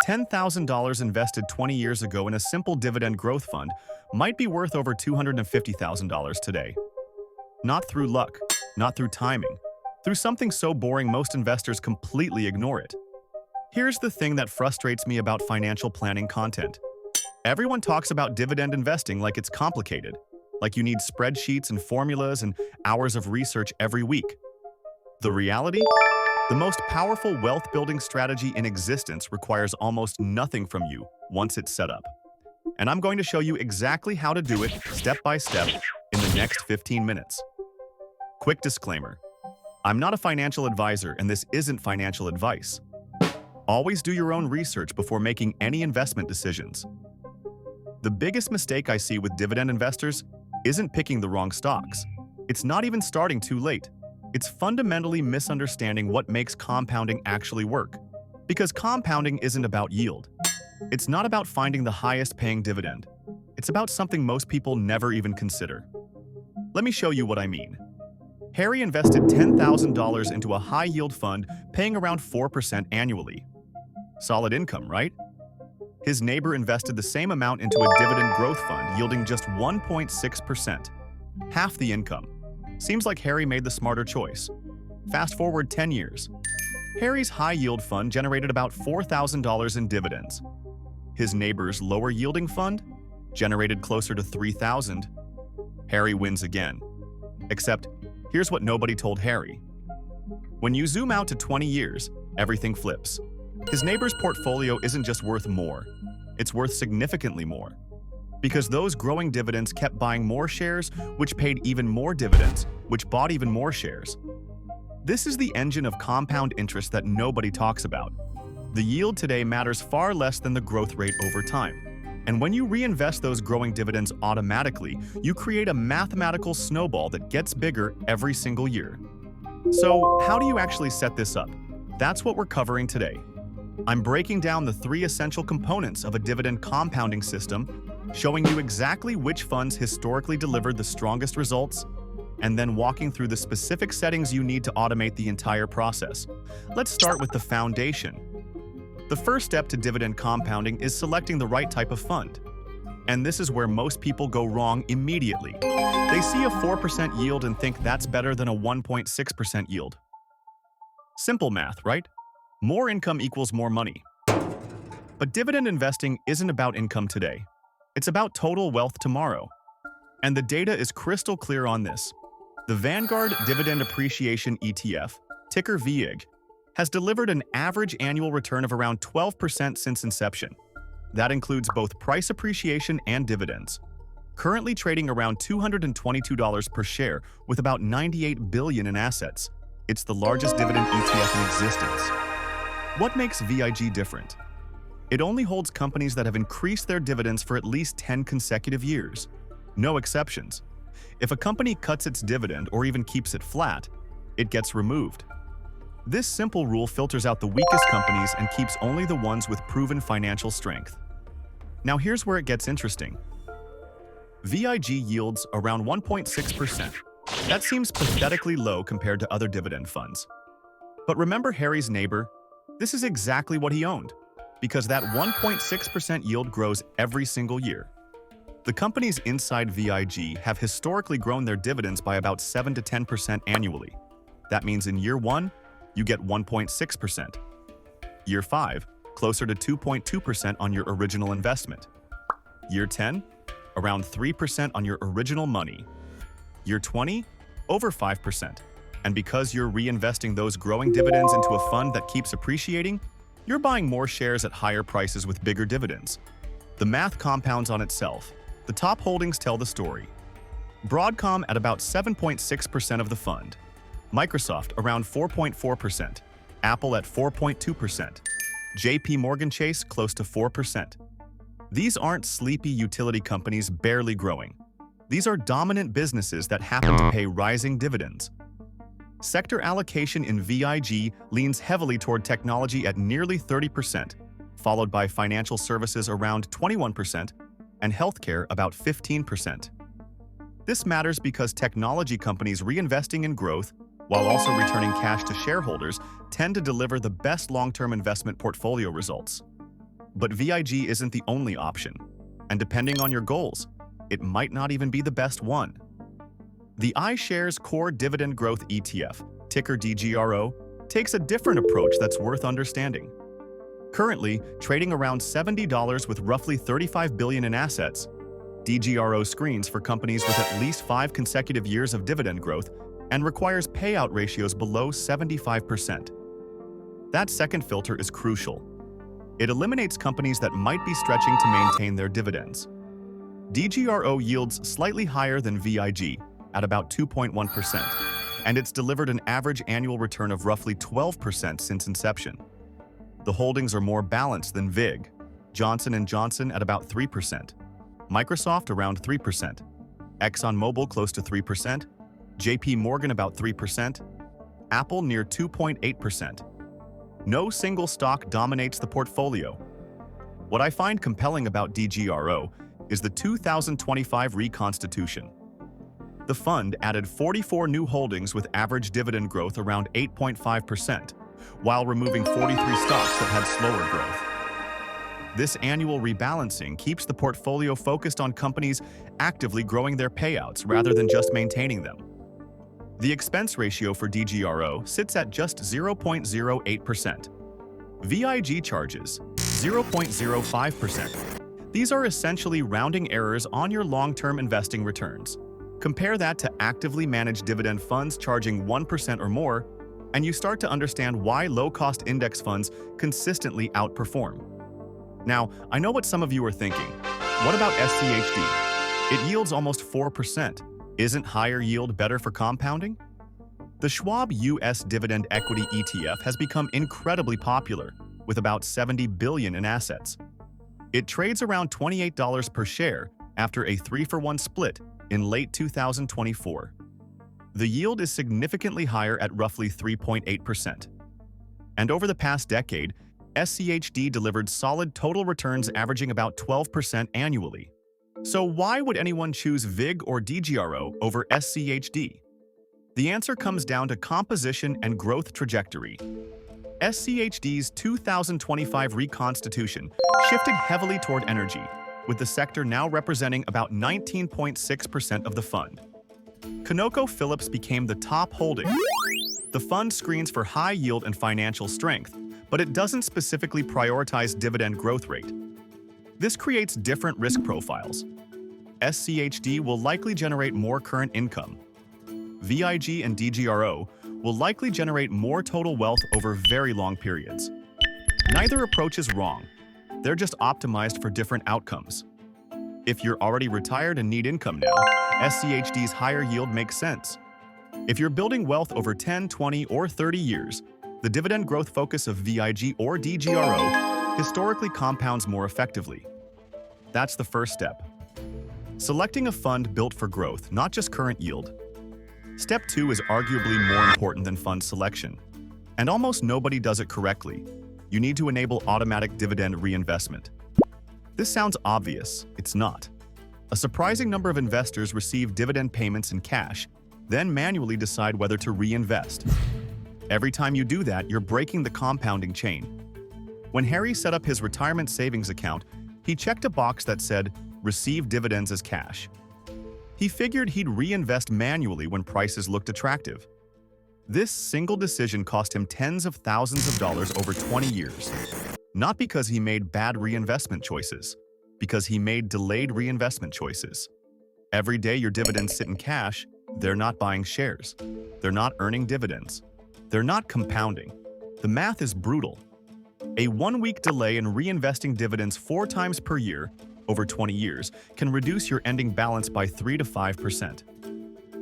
$10,000 invested 20 years ago in a simple dividend growth fund might be worth over $250,000 today. Not through luck, not through timing, through something so boring most investors completely ignore it. Here's the thing that frustrates me about financial planning content. Everyone talks about dividend investing like it's complicated, like you need spreadsheets and formulas and hours of research every week. The reality? The most powerful wealth-building strategy in existence requires almost nothing from you once it's set up. And I'm going to show you exactly how to do it step by step in the next 15 minutes. Quick disclaimer. I'm not a financial advisor and this isn't financial advice. Always do your own research before making any investment decisions. The biggest mistake I see with dividend investors isn't picking the wrong stocks. It's not even starting too late. It's fundamentally misunderstanding what makes compounding actually work. Because compounding isn't about yield. It's not about finding the highest paying dividend. It's about something most people never even consider. Let me show you what I mean. Harry invested $10,000 into a high-yield fund paying around 4% annually. Solid income, right? His neighbor invested the same amount into a dividend growth fund yielding just 1.6%. Half the income. Seems like Harry made the smarter choice. Fast forward 10 years. Harry's high-yield fund generated about $4,000 in dividends. His neighbor's lower-yielding fund generated closer to $3,000. Harry wins again. Except, here's what nobody told Harry. When you zoom out to 20 years, everything flips. His neighbor's portfolio isn't just worth more, it's worth significantly more. Because those growing dividends kept buying more shares, which paid even more dividends, which bought even more shares. This is the engine of compound interest that nobody talks about. The yield today matters far less than the growth rate over time. And when you reinvest those growing dividends automatically, you create a mathematical snowball that gets bigger every single year. So, how do you actually set this up? That's what we're covering today. I'm breaking down the 3 essential components of a dividend compounding system, showing you exactly which funds historically delivered the strongest results, and then walking through the specific settings you need to automate the entire process. Let's start with the foundation. The first step to dividend compounding is selecting the right type of fund. And this is where most people go wrong immediately. They see a 4% yield and think that's better than a 1.6% yield. Simple math, right? More income equals more money. But dividend investing isn't about income today. It's about total wealth tomorrow. And the data is crystal clear on this. The Vanguard Dividend Appreciation ETF, ticker VIG, has delivered an average annual return of around 12% since inception. That includes both price appreciation and dividends. Currently trading around $222 per share with about $98 billion in assets. It's the largest dividend ETF in existence. What makes VIG different? It only holds companies that have increased their dividends for at least 10 consecutive years. No exceptions. If a company cuts its dividend or even keeps it flat, it gets removed. This simple rule filters out the weakest companies and keeps only the ones with proven financial strength. Now here's where it gets interesting. VIG yields around 1.6%. That seems pathetically low compared to other dividend funds. But remember Harry's neighbor? This is exactly what he owned, because that 1.6% yield grows every single year. The companies inside VIG have historically grown their dividends by about 7 to 10% annually. That means in year 1, you get 1.6%. Year 5, closer to 2.2% on your original investment. Year 10, around 3% on your original money. Year 20, over 5%. And because you're reinvesting those growing dividends into a fund that keeps appreciating, you're buying more shares at higher prices with bigger dividends. The math compounds on itself. The top holdings tell the story. Broadcom at about 7.6% of the fund. Microsoft around 4.4%. Apple at 4.2%. JP Morgan Chase close to 4%. These aren't sleepy utility companies barely growing. These are dominant businesses that happen to pay rising dividends. Sector allocation in VIG leans heavily toward technology at nearly 30%, followed by financial services around 21%, and healthcare about 15%. This matters because technology companies reinvesting in growth, while also returning cash to shareholders, tend to deliver the best long-term investment portfolio results. But VIG isn't the only option, and depending on your goals, it might not even be the best one. The iShares Core Dividend Growth ETF, ticker DGRO, takes a different approach that's worth understanding. Currently, trading around $70 with roughly $35 billion in assets, DGRO screens for companies with at least 5 consecutive years of dividend growth and requires payout ratios below 75%. That second filter is crucial. It eliminates companies that might be stretching to maintain their dividends. DGRO yields slightly higher than VIG, at about 2.1%, and it's delivered an average annual return of roughly 12% since inception. The holdings are more balanced than VIG, Johnson & Johnson at about 3%, Microsoft around 3%, ExxonMobil close to 3%, JP Morgan about 3%, Apple near 2.8%. No single stock dominates the portfolio. What I find compelling about DGRO is the 2025 reconstitution. The fund added 44 new holdings with average dividend growth around 8.5%, while removing 43 stocks that had slower growth. This annual rebalancing keeps the portfolio focused on companies actively growing their payouts rather than just maintaining them. The expense ratio for DGRO sits at just 0.08%. VIG charges 0.05%. These are essentially rounding errors on your long-term investing returns. Compare that to actively managed dividend funds charging 1% or more, and you start to understand why low-cost index funds consistently outperform. Now, I know what some of you are thinking. What about SCHD? It yields almost 4%. Isn't higher yield better for compounding? The Schwab US Dividend Equity ETF has become incredibly popular, with about $70 billion in assets. It trades around $28 per share after a 3-for-1 split in late 2024. The yield is significantly higher at roughly 3.8%. And over the past decade, SCHD delivered solid total returns averaging about 12% annually. So why would anyone choose VIG or DGRO over SCHD? The answer comes down to composition and growth trajectory. SCHD's 2025 reconstitution shifted heavily toward energy, with the sector now representing about 19.6% of the fund. ConocoPhillips became the top holding. The fund screens for high yield and financial strength, but it doesn't specifically prioritize dividend growth rate. This creates different risk profiles. SCHD will likely generate more current income. VIG and DGRO will likely generate more total wealth over very long periods. Neither approach is wrong. They're just optimized for different outcomes. If you're already retired and need income now, SCHD's higher yield makes sense. If you're building wealth over 10, 20, or 30 years, the dividend growth focus of VIG or DGRO historically compounds more effectively. That's the first step. Selecting a fund built for growth, not just current yield. Step 2 is arguably more important than fund selection, and almost nobody does it correctly. You need to enable automatic dividend reinvestment. This sounds obvious. It's not. A surprising number of investors receive dividend payments in cash, then manually decide whether to reinvest. Every time you do that, you're breaking the compounding chain. When Harry set up his retirement savings account, he checked a box that said, "Receive dividends as cash." He figured he'd reinvest manually when prices looked attractive. This single decision cost him tens of thousands of dollars over 20 years. Not because he made bad reinvestment choices, because he made delayed reinvestment choices. Every day your dividends sit in cash, they're not buying shares. They're not earning dividends. They're not compounding. The math is brutal. A 1-week delay in reinvesting dividends 4 times per year over 20 years can reduce your ending balance by 3 to 5%.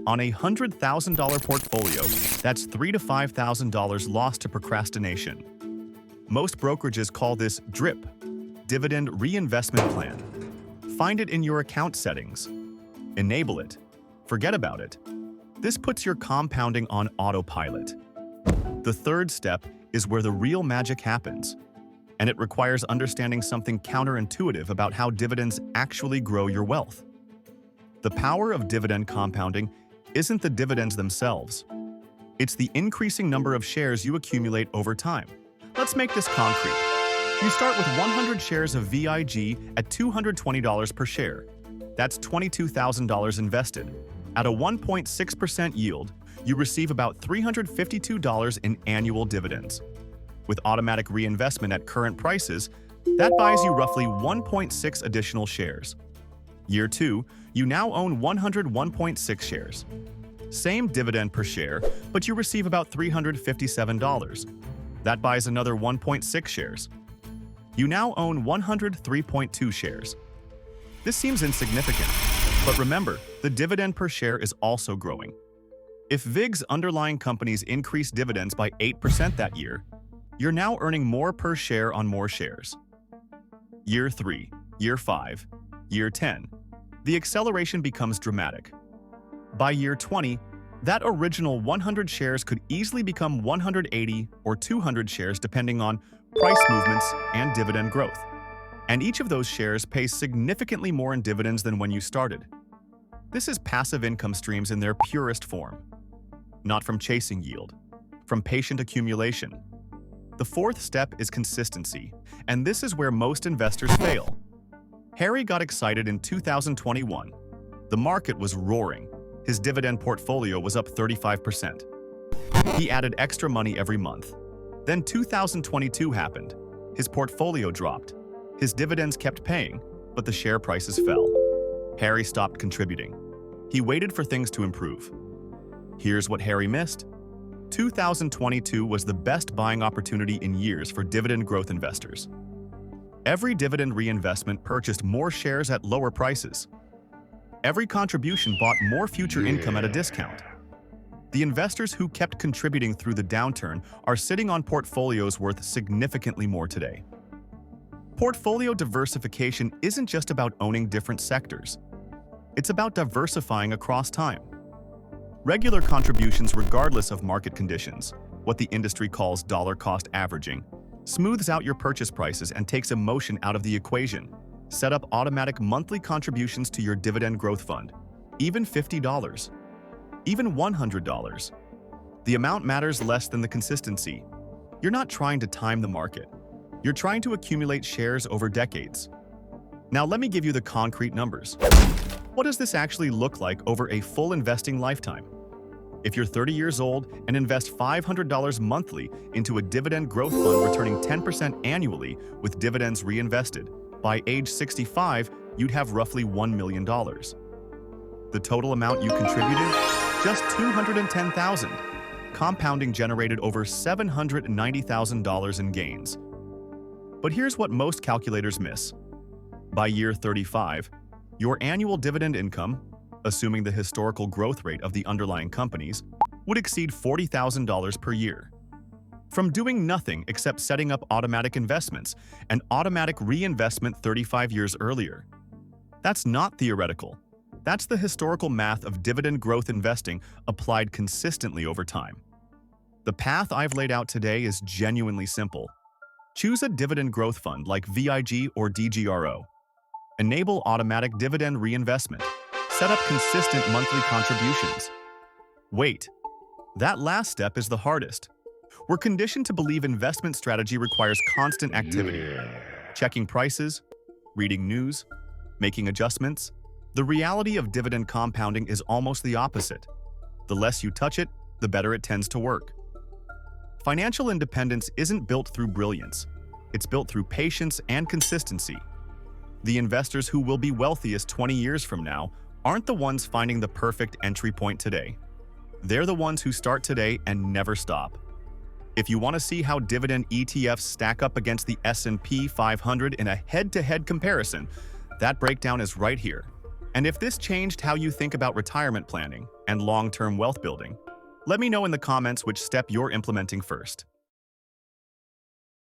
On a $100,000 portfolio, that's $3,000 to $5,000 lost to procrastination. Most brokerages call this DRIP, Dividend Reinvestment Plan. Find it in your account settings. Enable it. Forget about it. This puts your compounding on autopilot. The third step is where the real magic happens, and it requires understanding something counterintuitive about how dividends actually grow your wealth. The power of dividend compounding isn't the dividends themselves. It's the increasing number of shares you accumulate over time. Let's make this concrete. You start with 100 shares of VIG at $220 per share. That's $22,000 invested. At a 1.6% yield, you receive about $352 in annual dividends. With automatic reinvestment at current prices, that buys you roughly 1.6 additional shares. Year 2, you now own 101.6 shares. Same dividend per share, but you receive about $357. That buys another 1.6 shares. You now own 103.2 shares. This seems insignificant, but remember, the dividend per share is also growing. If VIG's underlying companies increase dividends by 8% that year, you're now earning more per share on more shares. Year 3, Year 5, Year 10, the acceleration becomes dramatic. By year 20, that original 100 shares could easily become 180 or 200 shares depending on price movements and dividend growth. And each of those shares pays significantly more in dividends than when you started. This is passive income streams in their purest form. Not from chasing yield, from patient accumulation. The fourth step is consistency, and this is where most investors fail. Harry got excited in 2021. The market was roaring. His dividend portfolio was up 35%. He added extra money every month. Then 2022 happened. His portfolio dropped. His dividends kept paying, but the share prices fell. Harry stopped contributing. He waited for things to improve. Here's what Harry missed. 2022 was the best buying opportunity in years for dividend growth investors. Every dividend reinvestment purchased more shares at lower prices. Every contribution bought more future income at a discount. The investors who kept contributing through the downturn are sitting on portfolios worth significantly more today. Portfolio diversification isn't just about owning different sectors. It's about diversifying across time. Regular contributions regardless of market conditions, what the industry calls dollar cost averaging, smooths out your purchase prices and takes emotion out of the equation. Set up automatic monthly contributions to your dividend growth fund, even $50, even $100. The amount matters less than the consistency. You're not trying to time the market. You're trying to accumulate shares over decades. Now let me give you the concrete numbers. What does this actually look like over a full investing lifetime? If you're 30 years old and invest $500 monthly into a dividend growth fund returning 10% annually with dividends reinvested, by age 65, you'd have roughly $1 million. The total amount you contributed? Just $210,000. Compounding generated over $790,000 in gains. But here's what most calculators miss. By year 35, your annual dividend income, assuming the historical growth rate of the underlying companies, would exceed $40,000 per year. From doing nothing except setting up automatic investments and automatic reinvestment 35 years earlier. That's not theoretical. That's the historical math of dividend growth investing applied consistently over time. The path I've laid out today is genuinely simple. Choose a dividend growth fund like VIG or DGRO. Enable automatic dividend reinvestment. Set up consistent monthly contributions. Wait, that last step is the hardest. We're conditioned to believe investment strategy requires constant activity. Checking prices, reading news, making adjustments. The reality of dividend compounding is almost the opposite. The less you touch it, the better it tends to work. Financial independence isn't built through brilliance. It's built through patience and consistency. The investors who will be wealthiest 20 years from now aren't the ones finding the perfect entry point today. They're the ones who start today and never stop. If you want to see how dividend ETFs stack up against the S&P 500 in a head-to-head comparison, that breakdown is right here. And if this changed how you think about retirement planning and long-term wealth building, let me know in the comments which step you're implementing first.